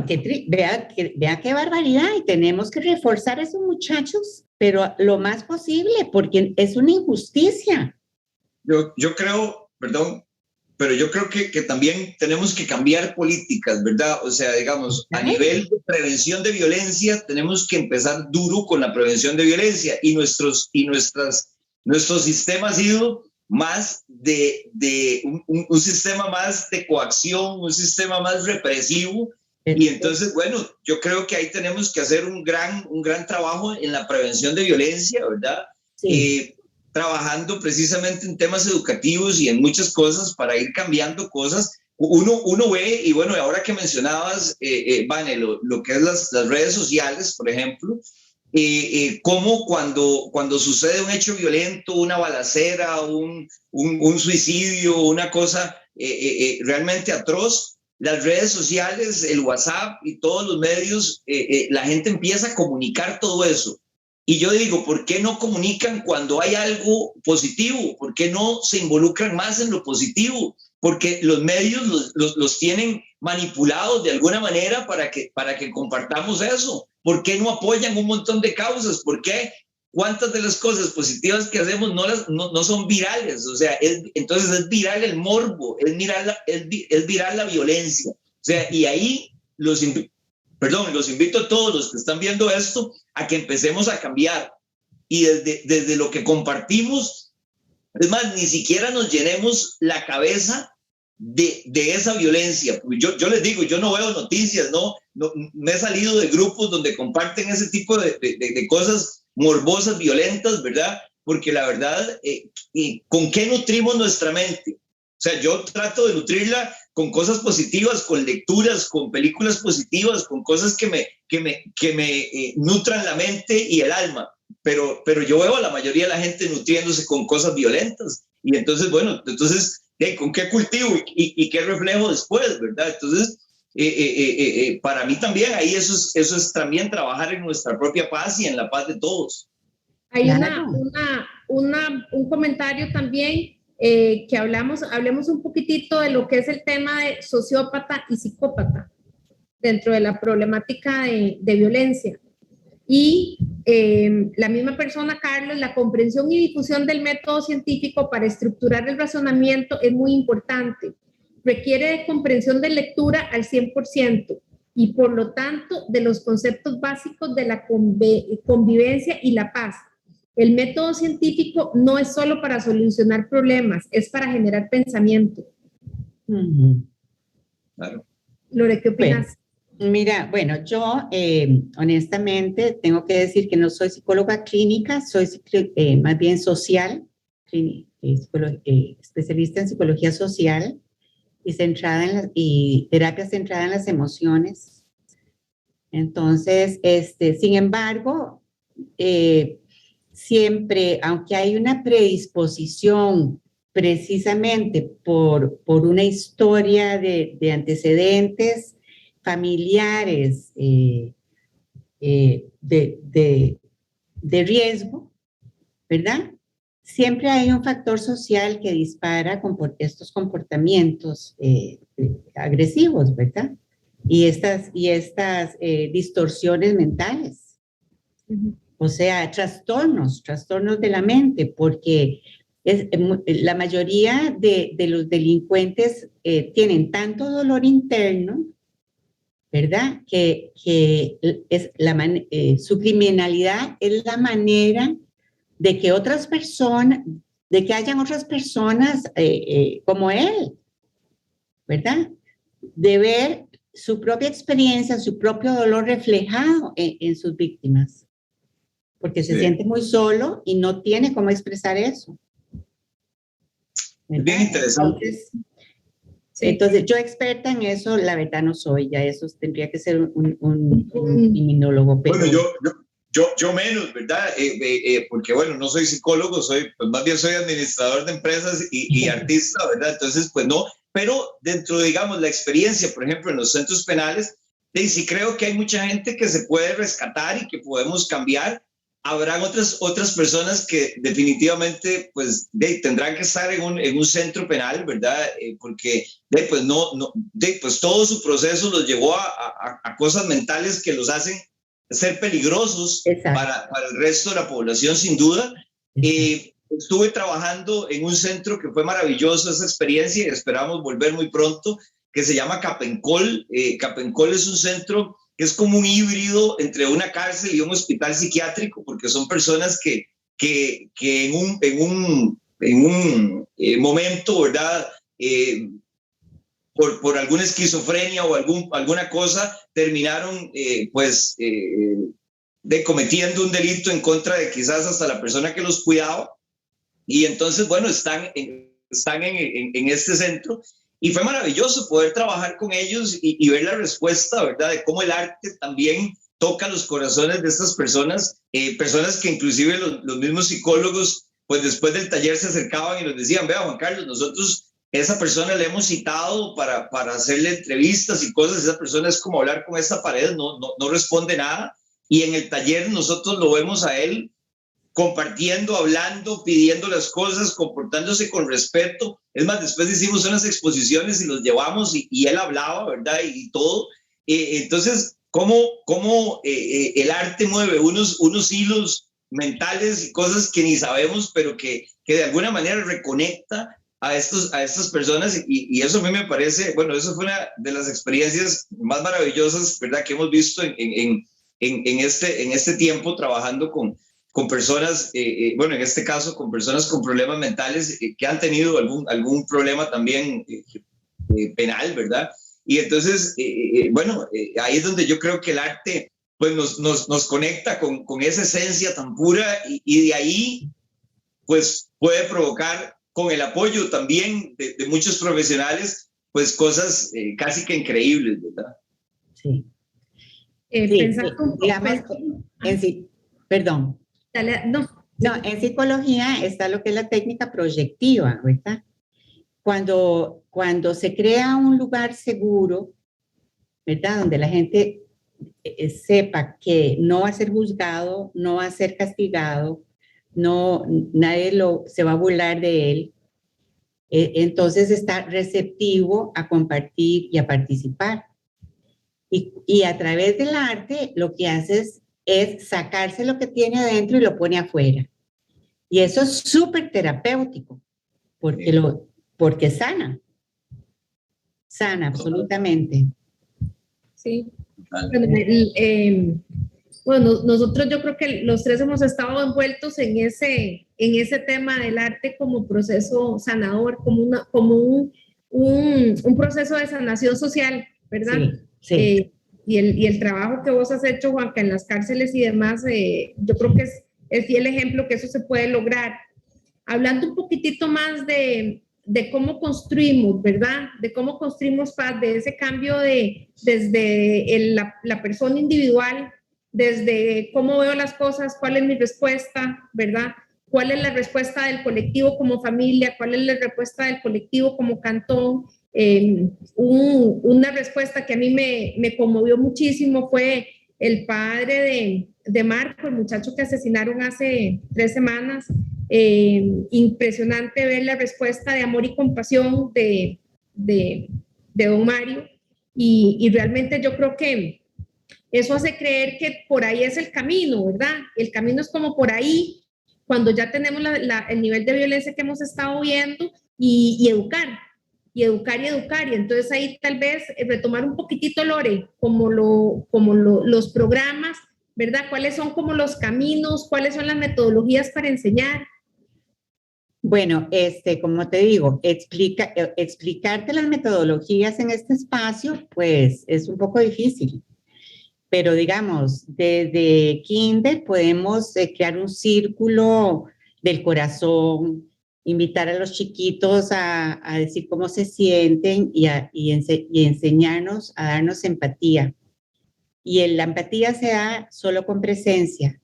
vea qué barbaridad, y tenemos que reforzar a esos muchachos, pero lo más posible, porque es una injusticia. Yo creo, perdón, pero yo creo que también tenemos que cambiar políticas, ¿verdad? O sea, digamos, a nivel de prevención de violencia, tenemos que empezar duro con la prevención de violencia y nuestro sistema ha sido más de un sistema más de coacción, un sistema más represivo. Y entonces, bueno, yo creo que ahí tenemos que hacer un gran trabajo en la prevención de violencia, ¿verdad? Sí. Trabajando precisamente en temas educativos y en muchas cosas para ir cambiando cosas. Uno ve, y bueno, ahora que mencionabas, Vane, lo que es las redes sociales, por ejemplo, cómo cuando sucede un hecho violento, una balacera, un suicidio, una cosa realmente atroz, las redes sociales, el WhatsApp y todos los medios, la gente empieza a comunicar todo eso. Y yo digo, ¿por qué no comunican cuando hay algo positivo? ¿Por qué no se involucran más en lo positivo? Porque los medios los tienen manipulados de alguna manera para que compartamos eso. ¿Por qué no apoyan un montón de causas? ¿Por qué ¿cuántas de las cosas positivas que hacemos no son virales? O sea, entonces es viral el morbo, es viral la violencia. O sea, y ahí los invito a todos los que están viendo esto a que empecemos a cambiar. Y desde lo que compartimos, es más, ni siquiera nos llenemos la cabeza de esa violencia. Yo les digo, yo no veo noticias, no me he salido de grupos donde comparten ese tipo de cosas morbosas, violentas, ¿verdad? Porque la verdad, ¿con qué nutrimos nuestra mente? O sea, yo trato de nutrirla con cosas positivas, con lecturas, con películas positivas, con cosas que me nutran la mente y el alma. Pero yo veo a la mayoría de la gente nutriéndose con cosas violentas. Y entonces, bueno, ¿con qué cultivo y qué reflejo después, verdad? Entonces, para mí también ahí eso es también trabajar en nuestra propia paz y en la paz de todos. Hay un comentario también que hablemos un poquitito de lo que es el tema de sociópata y psicópata dentro de la problemática de violencia. Y la misma persona, Carlos, la comprensión y difusión del método científico para estructurar el razonamiento es muy importante. Requiere de comprensión de lectura al 100% y por lo tanto de los conceptos básicos de la convivencia y la paz. El método científico no es solo para solucionar problemas, es para generar pensamiento. Claro. Lore, ¿qué opinas? Mira, bueno, yo honestamente tengo que decir que no soy psicóloga clínica, soy más bien social, especialista en psicología social y terapia centrada en las emociones. Entonces, sin embargo, siempre, aunque hay una predisposición precisamente por una historia de antecedentes familiares de riesgo, ¿verdad? Siempre hay un factor social que dispara estos comportamientos agresivos, ¿verdad? Y estas distorsiones mentales. O sea, trastornos de la mente, porque la mayoría de los delincuentes tienen tanto dolor interno, ¿verdad? Que su criminalidad es la manera de que hayan otras personas como él, ¿verdad? De ver su propia experiencia, su propio dolor reflejado en sus víctimas, porque se siente muy solo y no tiene cómo expresar eso. ¿Verdad? Bien interesante. Entonces, yo experta en eso, la verdad no soy, ya eso tendría que ser un inmunólogo. Pero... Bueno, yo menos, ¿verdad? Porque, bueno, no soy psicólogo, pues más bien soy administrador de empresas y artista, ¿verdad? Entonces, pues no, pero dentro, digamos, la experiencia, por ejemplo, en los centros penales, sí creo que hay mucha gente que se puede rescatar y que podemos cambiar. Habrán otras personas que definitivamente pues tendrán que estar en un centro penal, ¿verdad? Porque pues todo su proceso los llevó a cosas mentales que los hacen ser peligrosos para el resto de la población, sin duda. Estuve trabajando en un centro que fue maravilloso esa experiencia y esperamos volver muy pronto, que se llama Capencol. Capencol es un centro que es como un híbrido entre una cárcel y un hospital psiquiátrico, porque son personas que en un momento, ¿verdad? Por alguna esquizofrenia o alguna cosa, terminaron cometiendo un delito en contra de quizás hasta la persona que los cuidaba. Y entonces, bueno, están en este centro. Y fue maravilloso poder trabajar con ellos y ver la respuesta, ¿verdad? De cómo el arte también toca los corazones de estas personas, personas que inclusive los mismos psicólogos, pues después del taller se acercaban y nos decían, vea, Juan Carlos, nosotros esa persona le hemos citado para hacerle entrevistas y cosas, esa persona es como hablar con esta pared, no responde nada. Y en el taller nosotros lo vemos a él compartiendo, hablando, pidiendo las cosas, comportándose con respeto. Es más, después hicimos unas exposiciones y los llevamos y él hablaba, ¿verdad? Y todo. Entonces, ¿cómo el arte mueve unos hilos mentales y cosas que ni sabemos, pero que de alguna manera reconecta a estas personas y eso a mí me parece, bueno, eso fue una de las experiencias más maravillosas, ¿verdad?, que hemos visto en este tiempo trabajando con personas, bueno, en este caso con personas con problemas mentales que han tenido algún problema también penal, ¿verdad? Y entonces, bueno, ahí es donde yo creo que el arte pues nos conecta con esa esencia tan pura y de ahí pues puede provocar con el apoyo también de muchos profesionales pues cosas casi que increíbles, ¿verdad? Sí. Pensando, Digamos, perdón. No. No, en psicología está lo que es la técnica proyectiva, ¿verdad? Cuando se crea un lugar seguro, ¿verdad? Donde la gente sepa que no va a ser juzgado, no va a ser castigado, nadie se va a burlar de él, entonces está receptivo a compartir y a participar. Y a través del arte lo que haces es sacarse lo que tiene adentro y lo pone afuera. Y eso es súper terapéutico, porque sana absolutamente. Sí. Bueno, nosotros yo creo que los tres hemos estado envueltos en ese tema del arte como proceso sanador, como un proceso de sanación social, ¿verdad? Sí, sí. Y el trabajo que vos has hecho, Juanca, en las cárceles y demás, yo creo que es fiel ejemplo que eso se puede lograr. Hablando un poquitito más de cómo construimos, ¿verdad? De cómo construimos paz, de ese cambio desde la persona individual, desde cómo veo las cosas, cuál es mi respuesta, ¿verdad? ¿Cuál es la respuesta del colectivo como familia? ¿Cuál es la respuesta del colectivo como cantón? Una respuesta que a mí me conmovió muchísimo fue el padre de Marco, el muchacho que asesinaron hace 3 semanas. Impresionante ver la respuesta de amor y compasión de don Mario y realmente yo creo que eso hace creer que por ahí es el camino, ¿verdad? El camino es como por ahí, cuando ya tenemos el nivel de violencia que hemos estado viendo y educar. Y entonces ahí tal vez retomar un poquitito, Lore, como los programas, ¿verdad? ¿Cuáles son como los caminos? ¿Cuáles son las metodologías para enseñar? Bueno, como te digo, explicarte las metodologías en este espacio, pues es un poco difícil. Pero digamos, desde kinder podemos crear un círculo del corazón, invitar a los chiquitos a decir cómo se sienten y enseñarnos a darnos empatía. Y la empatía se da solo con presencia,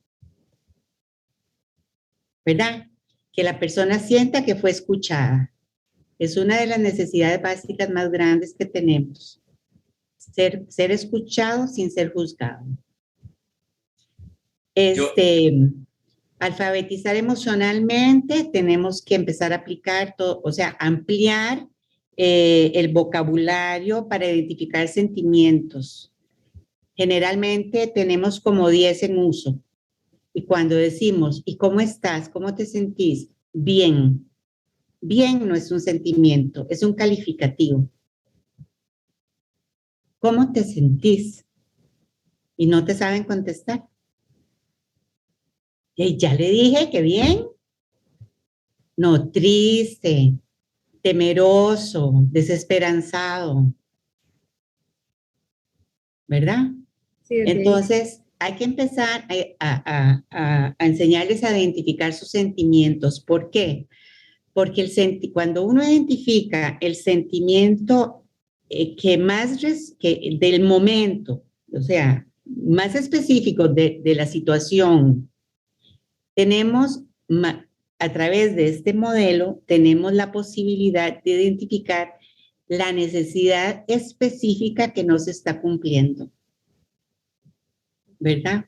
¿verdad? Que la persona sienta que fue escuchada. Es una de las necesidades básicas más grandes que tenemos. Ser escuchado sin ser juzgado. Alfabetizar emocionalmente, tenemos que empezar a aplicar todo, o sea, ampliar el vocabulario para identificar sentimientos. Generalmente tenemos como 10 en uso. Y cuando decimos, ¿y cómo estás? ¿Cómo te sentís? Bien. Bien no es un sentimiento, es un calificativo. ¿Cómo te sentís? Y no te saben contestar. Y ya le dije que bien. No, triste, temeroso, desesperanzado. ¿Verdad? Sí, entonces, hay que empezar a enseñarles a identificar sus sentimientos. ¿Por qué? Porque cuando uno identifica el sentimiento que del momento, o sea, más específico de la situación, tenemos, a través de este modelo, tenemos la posibilidad de identificar la necesidad específica que no se está cumpliendo, ¿verdad?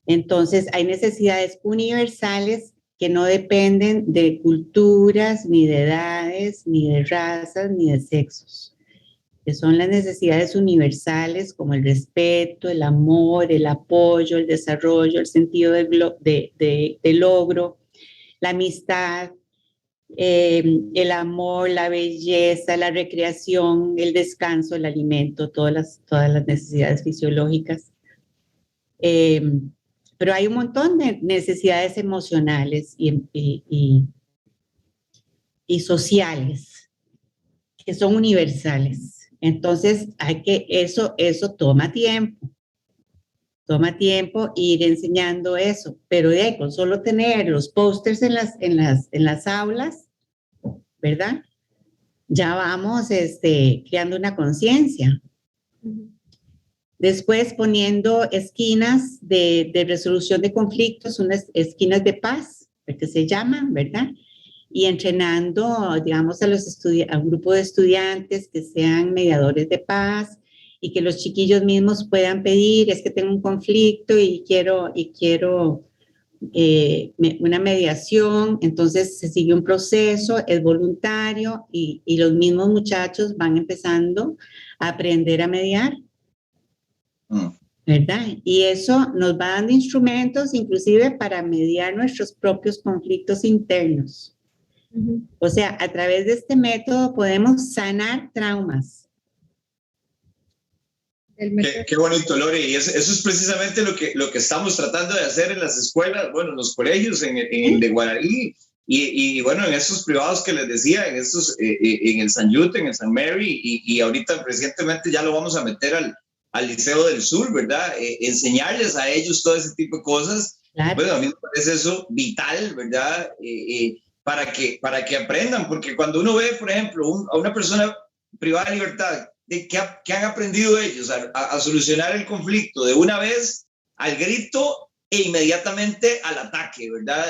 Entonces, hay necesidades universales que no dependen de culturas, ni de edades, ni de razas, ni de sexos. que son las necesidades universales como el respeto, el amor, el apoyo, el desarrollo, el sentido de logro, la amistad, el amor, la belleza, la recreación, el descanso, el alimento, todas las necesidades fisiológicas. Pero hay un montón de necesidades emocionales y sociales que son universales. Entonces, eso toma tiempo ir enseñando eso, pero con solo tener los pósters en las aulas, ¿verdad? Ya vamos creando una conciencia. Después poniendo esquinas de resolución de conflictos, unas esquinas de paz, que se llaman, ¿verdad? Y entrenando, digamos, a un grupo de estudiantes que sean mediadores de paz y que los chiquillos mismos puedan pedir, es que tengo un conflicto y quiero una mediación. Entonces se sigue un proceso, es voluntario y los mismos muchachos van empezando a aprender a mediar, ¿verdad? Y eso nos va dando instrumentos inclusive para mediar nuestros propios conflictos internos. O sea, a través de este método podemos sanar traumas. Qué bonito, Lore, y eso es precisamente lo que estamos tratando de hacer en las escuelas, bueno, en los colegios, en el de Guararí, y bueno, en estos privados que les decía, en el San Jude, en el San Mary, y ahorita recientemente ya lo vamos a meter al Liceo del Sur, ¿verdad? Enseñarles a ellos todo ese tipo de cosas. Claro. Bueno, a mí me parece eso vital, ¿verdad? Para que aprendan, porque cuando uno ve, por ejemplo, a una persona privada de libertad, ¿qué han aprendido ellos? A solucionar el conflicto de una vez, al grito e inmediatamente al ataque, ¿verdad?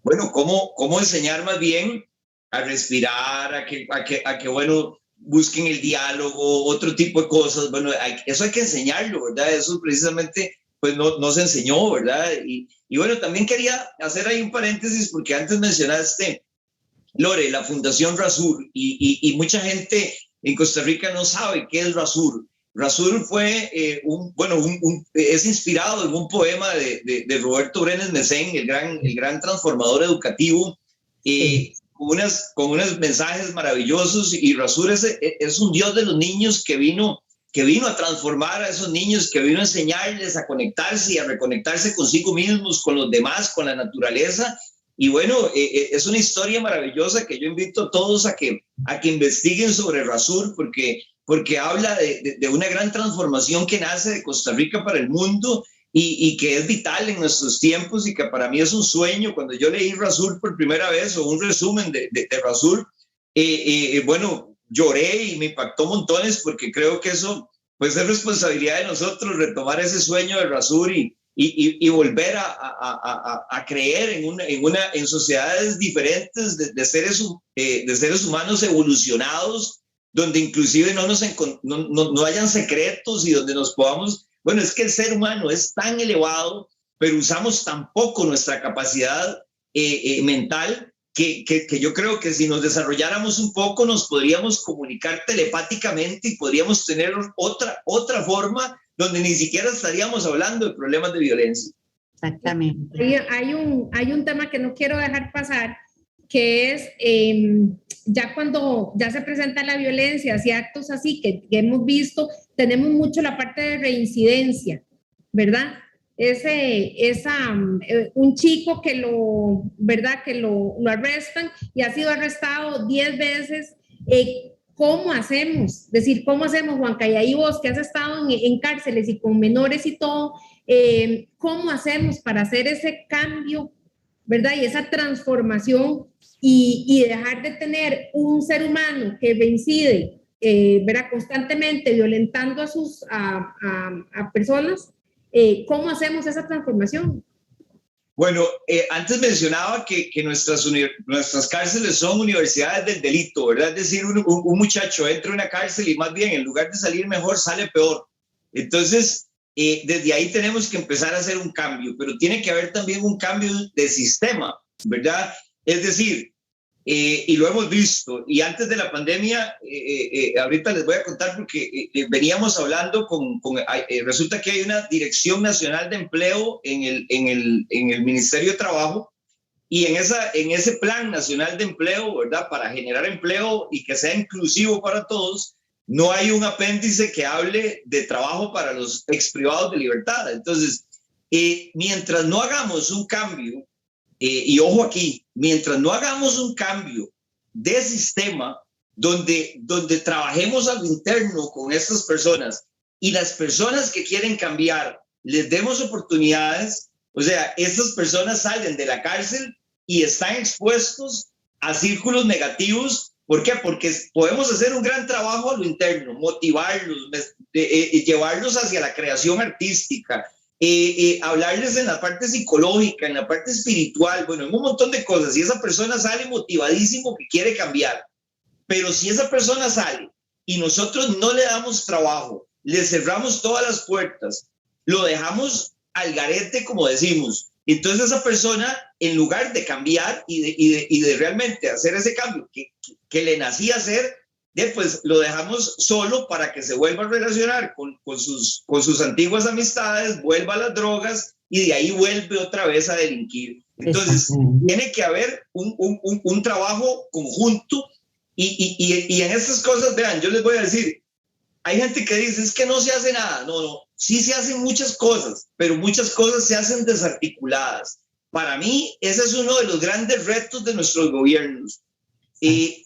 Bueno, ¿cómo enseñar más bien a respirar, a que bueno, busquen el diálogo, otro tipo de cosas? Bueno, eso hay que enseñarlo, ¿verdad? Eso precisamente pues no se enseñó, ¿verdad? Y bueno, también quería hacer ahí un paréntesis porque antes mencionaste, Lore, la Fundación Rasur, y mucha gente en Costa Rica no sabe qué es Rasur. Rasur fue, es inspirado en un poema de Roberto Brenes Mesén, el gran transformador educativo, con unos mensajes maravillosos, y Rasur es un Dios de los niños que vino a transformar a esos niños, que vino a enseñarles a conectarse y a reconectarse consigo mismos, con los demás, con la naturaleza. Y bueno, es una historia maravillosa que yo invito a todos a que investiguen sobre Rasur, porque habla de una gran transformación que nace de Costa Rica para el mundo y que es vital en nuestros tiempos, y que para mí es un sueño. Cuando yo leí Rasur por primera vez, o un resumen de Rasur, bueno, lloré y me impactó montones, porque creo que eso pues es responsabilidad de nosotros, retomar ese sueño de Rasur y volver a creer en sociedades diferentes de seres humanos evolucionados, donde inclusive no hayan secretos, y donde nos podamos, bueno, es que el ser humano es tan elevado, pero usamos tan poco nuestra capacidad mental, que yo creo que si nos desarrolláramos un poco nos podríamos comunicar telepáticamente y podríamos tener otra forma donde ni siquiera estaríamos hablando de problemas de violencia. Exactamente. Hay un tema que no quiero dejar pasar, que es ya cuando ya se presenta la violencia, así actos así que hemos visto, tenemos mucho la parte de reincidencia, ¿verdad? Un chico que ¿verdad? Que lo arrestan y ha sido arrestado 10 veces. ¿Cómo hacemos? Es decir, ¿cómo hacemos, Juanca? Y ahí vos que has estado en cárceles y con menores y todo, ¿cómo hacemos para hacer ese cambio, ¿verdad? Y esa transformación y dejar de tener un ser humano que reincide, ¿verdad? Constantemente violentando a personas. ¿Cómo hacemos esa transformación? Bueno, antes mencionaba que nuestras cárceles son universidades del delito, ¿verdad? Es decir, un muchacho entra a una cárcel y más bien en lugar de salir mejor, sale peor. Entonces, desde ahí tenemos que empezar a hacer un cambio, pero tiene que haber también un cambio de sistema, ¿verdad? Es decir, y lo hemos visto. Y antes de la pandemia, ahorita les voy a contar porque veníamos hablando resulta que hay una Dirección Nacional de Empleo en el Ministerio de Trabajo, y en ese Plan Nacional de Empleo, ¿verdad? Para generar empleo y que sea inclusivo para todos, no hay un apéndice que hable de trabajo para los exprivados de libertad. Entonces, mientras no hagamos un cambio, y ojo aquí, mientras no hagamos un cambio de sistema donde trabajemos a lo interno con estas personas y las personas que quieren cambiar les demos oportunidades, o sea, estas personas salen de la cárcel y están expuestos a círculos negativos. ¿Por qué? Porque podemos hacer un gran trabajo a lo interno, motivarlos, llevarlos hacia la creación artística, hablarles en la parte psicológica, en la parte espiritual, bueno, en un montón de cosas. Y esa persona sale motivadísimo que quiere cambiar. Pero si esa persona sale y nosotros no le damos trabajo, le cerramos todas las puertas, lo dejamos al garete, como decimos, entonces esa persona, en lugar de cambiar y de realmente hacer ese cambio que le nacía hacer, pues lo dejamos solo para que se vuelva a relacionar con sus antiguas amistades, vuelva a las drogas y de ahí vuelve otra vez a delinquir. Entonces, tiene que haber un trabajo conjunto y en estas cosas, vean, yo les voy a decir, hay gente que dice, es que no se hace nada. No, sí se hacen muchas cosas, pero muchas cosas se hacen desarticuladas. Para mí, ese es uno de los grandes retos de nuestros gobiernos.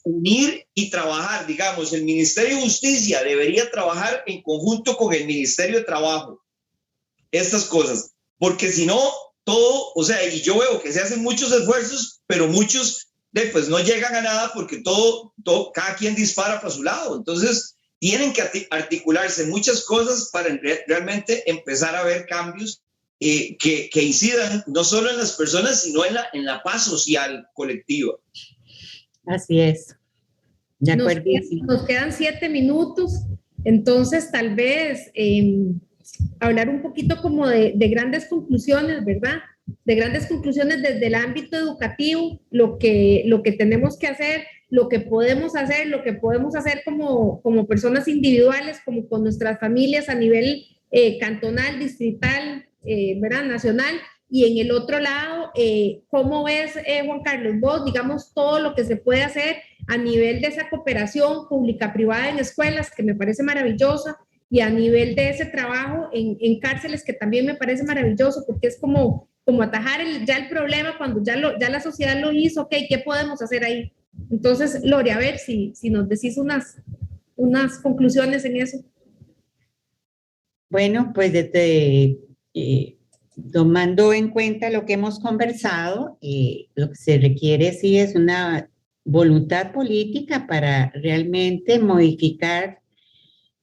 Unir y trabajar, digamos, el Ministerio de Justicia debería trabajar en conjunto con el Ministerio de Trabajo, estas cosas, porque si no, todo, o sea, y yo veo que se hacen muchos esfuerzos, pero muchos pues no llegan a nada porque cada quien dispara para su lado. Entonces, tienen que articularse muchas cosas para realmente empezar a ver cambios que incidan no solo en las personas, sino en la paz social colectiva. Así es. De acuerdo. Nos quedan 7 minutos, entonces tal vez hablar un poquito como de grandes conclusiones, ¿verdad? De grandes conclusiones desde el ámbito educativo, lo que tenemos que hacer, lo que podemos hacer como personas individuales, como con nuestras familias a nivel cantonal, distrital, ¿verdad? Nacional. Y en el otro lado, ¿cómo ves, Juan Carlos, vos, digamos, todo lo que se puede hacer a nivel de esa cooperación pública-privada en escuelas, que me parece maravillosa, y a nivel de ese trabajo en cárceles, que también me parece maravilloso, porque es como atajar ya el problema cuando ya la sociedad lo hizo? Ok, ¿qué podemos hacer ahí? Entonces, Lore, a ver si nos decís unas conclusiones en eso. Bueno, pues tomando en cuenta lo que hemos conversado, lo que se requiere sí es una voluntad política para realmente modificar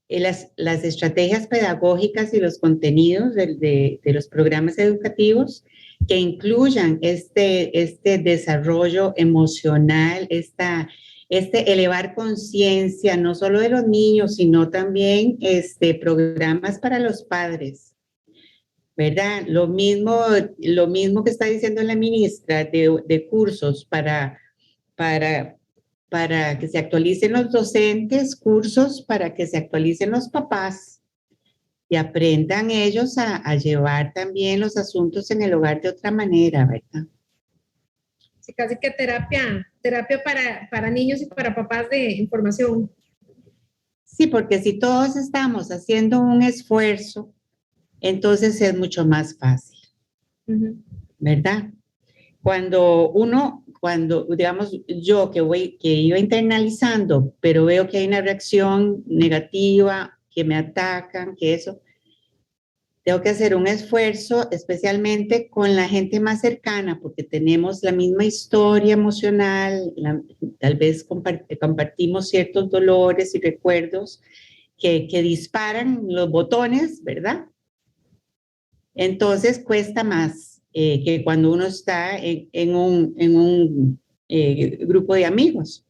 las estrategias pedagógicas y los contenidos de los programas educativos que incluyan este desarrollo emocional, elevar conciencia, no solo de los niños, sino también programas para los padres, ¿verdad? Lo mismo que está diciendo la ministra de cursos para que se actualicen los docentes, cursos para que se actualicen los papás y aprendan ellos a llevar también los asuntos en el hogar de otra manera, ¿verdad? Sí, casi que terapia para niños y para papás de información. Sí, porque si todos estamos haciendo un esfuerzo, entonces es mucho más fácil, ¿verdad? Cuando digamos, yo que iba internalizando, pero veo que hay una reacción negativa, que me atacan, que eso, tengo que hacer un esfuerzo, especialmente con la gente más cercana, porque tenemos la misma historia emocional, tal vez compartimos ciertos dolores y recuerdos que disparan los botones, ¿verdad? Entonces cuesta más que cuando uno está en un grupo de amigos.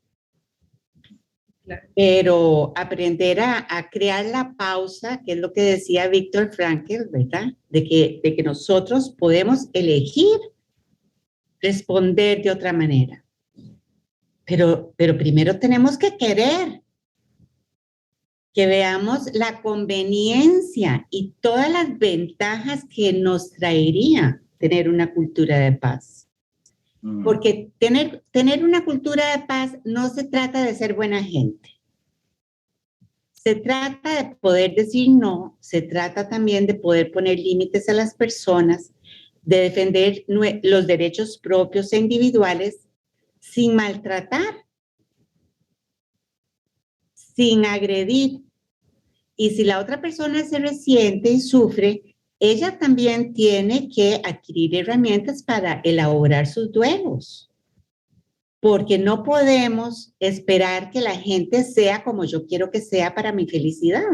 Claro. Pero aprender a crear la pausa, que es lo que decía Víctor Frankl, ¿verdad? De que nosotros podemos elegir responder de otra manera. pero primero tenemos que querer, que veamos la conveniencia y todas las ventajas que nos traería tener una cultura de paz. Porque tener una cultura de paz no se trata de ser buena gente. Se trata de poder decir no, se trata también de poder poner límites a las personas, de defender los derechos propios e individuales sin maltratar, sin agredir. Y si la otra persona se resiente y sufre, ella también tiene que adquirir herramientas para elaborar sus duelos. Porque no podemos esperar que la gente sea como yo quiero que sea para mi felicidad.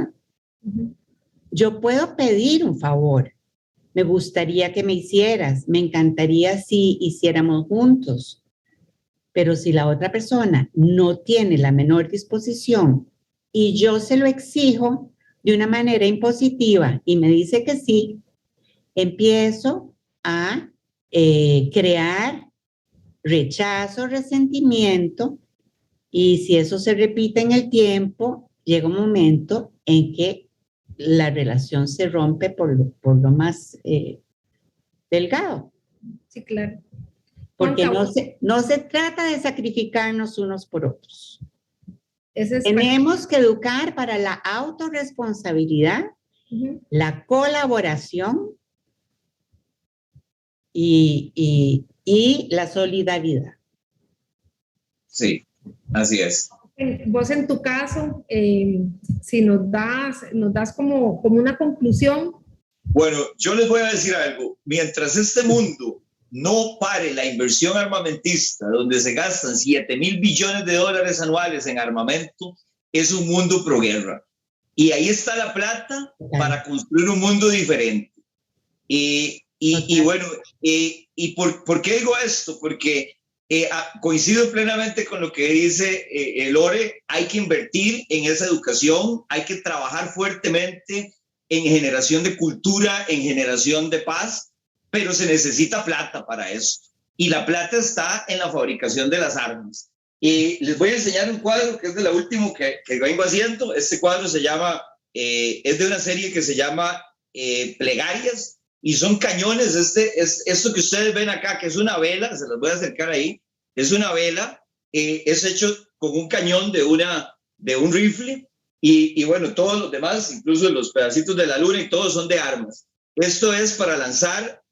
Yo puedo pedir un favor. Me gustaría que me hicieras, me encantaría si hiciéramos juntos. Pero si la otra persona no tiene la menor disposición y yo se lo exijo de una manera impositiva y me dice que sí, empiezo a crear rechazo, resentimiento, y si eso se repite en el tiempo, llega un momento en que la relación se rompe por lo más delgado. Sí, claro. Porque no se trata de sacrificarnos unos por otros. Tenemos que educar para la autorresponsabilidad, la colaboración y la solidaridad. Sí, así es. Vos en tu caso, si nos das como una conclusión. Bueno, yo les voy a decir algo. Mientras este mundo no pare la inversión armamentista, donde se gastan $7,000 billones anuales en armamento, es un mundo proguerra. Y ahí está la plata para construir un mundo diferente. Y bueno, ¿por qué digo esto? Porque coincido plenamente con lo que dice Lore. Hay que invertir en esa educación, hay que trabajar fuertemente en generación de cultura, en generación de paz, pero se necesita plata para eso. Y la plata está en la fabricación de las armas. Les voy a enseñar un cuadro que es de la última que vengo haciendo. Este cuadro se llama, es de una serie que se llama Plegarias. Y son cañones. Esto que ustedes ven acá, que es una vela, se los voy a acercar ahí, es una vela, es hecho con un cañón de un rifle, y bueno, todos los demás, incluso los pedacitos de la luna y todos son de armas. Esto es para lanzar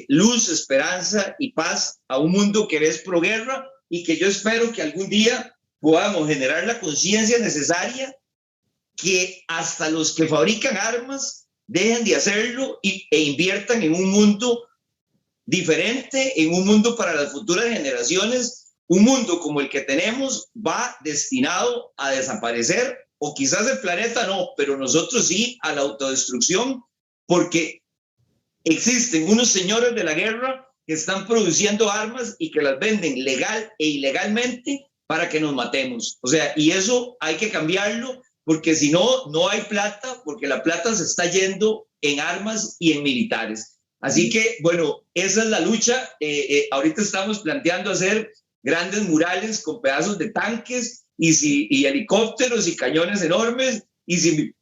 luz, esperanza y paz a un mundo que es proguerra, y que yo espero que algún día podamos generar la conciencia necesaria que hasta los que fabrican armas dejen de hacerlo e inviertan en un mundo diferente, en un mundo para las futuras generaciones. Un mundo como el que tenemos va destinado a desaparecer, o quizás el planeta no, pero nosotros sí, a la autodestrucción, porque existen unos señores de la guerra que están produciendo armas y que las venden legal e ilegalmente para que nos matemos. O sea, y eso hay que cambiarlo, porque si no, no hay plata, porque la plata se está yendo en armas y en militares. Así que, bueno, esa es la lucha. Ahorita estamos planteando hacer grandes murales con pedazos de tanques y helicópteros y cañones enormes. Y si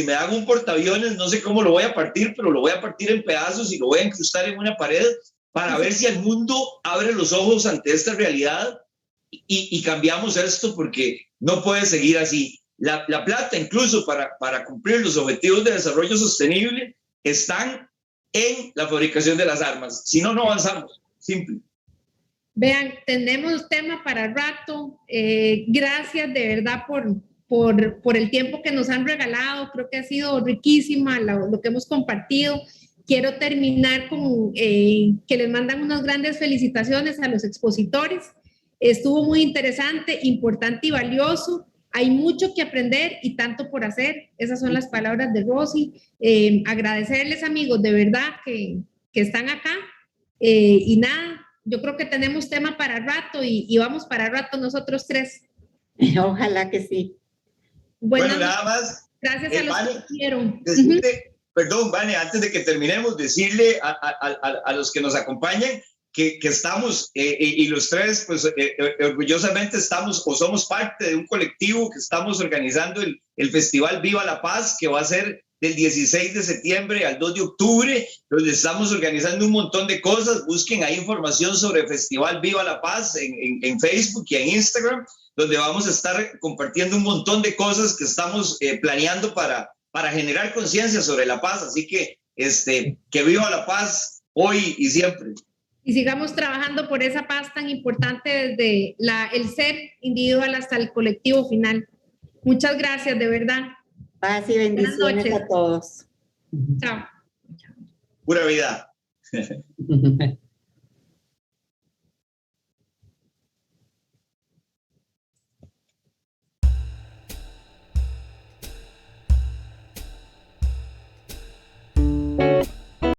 me dan un portaaviones, no sé cómo lo voy a partir, pero lo voy a partir en pedazos y lo voy a incrustar en una pared para ver si el mundo abre los ojos ante esta realidad y cambiamos esto, porque no puede seguir así. La plata, incluso para cumplir los objetivos de desarrollo sostenible, están en la fabricación de las armas. Si no, no avanzamos. Simple. Vean, tenemos tema para rato. Gracias de verdad por el tiempo que nos han regalado. Creo que ha sido riquísima lo que hemos compartido. Quiero terminar con que les mandan unas grandes felicitaciones a los expositores. Estuvo muy interesante, importante y valioso. Hay mucho que aprender y tanto por hacer. Esas son las palabras de Rosy. Agradecerles, amigos, de verdad que están acá. Y nada, yo creo que tenemos tema para rato y vamos para rato nosotros tres. Ojalá que sí. Bueno, nada más. Gracias a los Vane, que vieron. Perdón, Vane, antes de que terminemos, decirle a los que nos acompañan que estamos, y los tres, pues orgullosamente estamos o somos parte de un colectivo que estamos organizando el Festival Viva la Paz, que va a ser del 16 de septiembre al 2 de octubre, donde estamos organizando un montón de cosas. Busquen ahí información sobre el Festival Viva la Paz en Facebook y en Instagram, donde vamos a estar compartiendo un montón de cosas que estamos planeando para generar conciencia sobre la paz. Así que viva la paz hoy y siempre. Y sigamos trabajando por esa paz tan importante desde el ser individual hasta el colectivo final. Muchas gracias, de verdad. Paz y bendiciones a todos. Chao. Pura vida.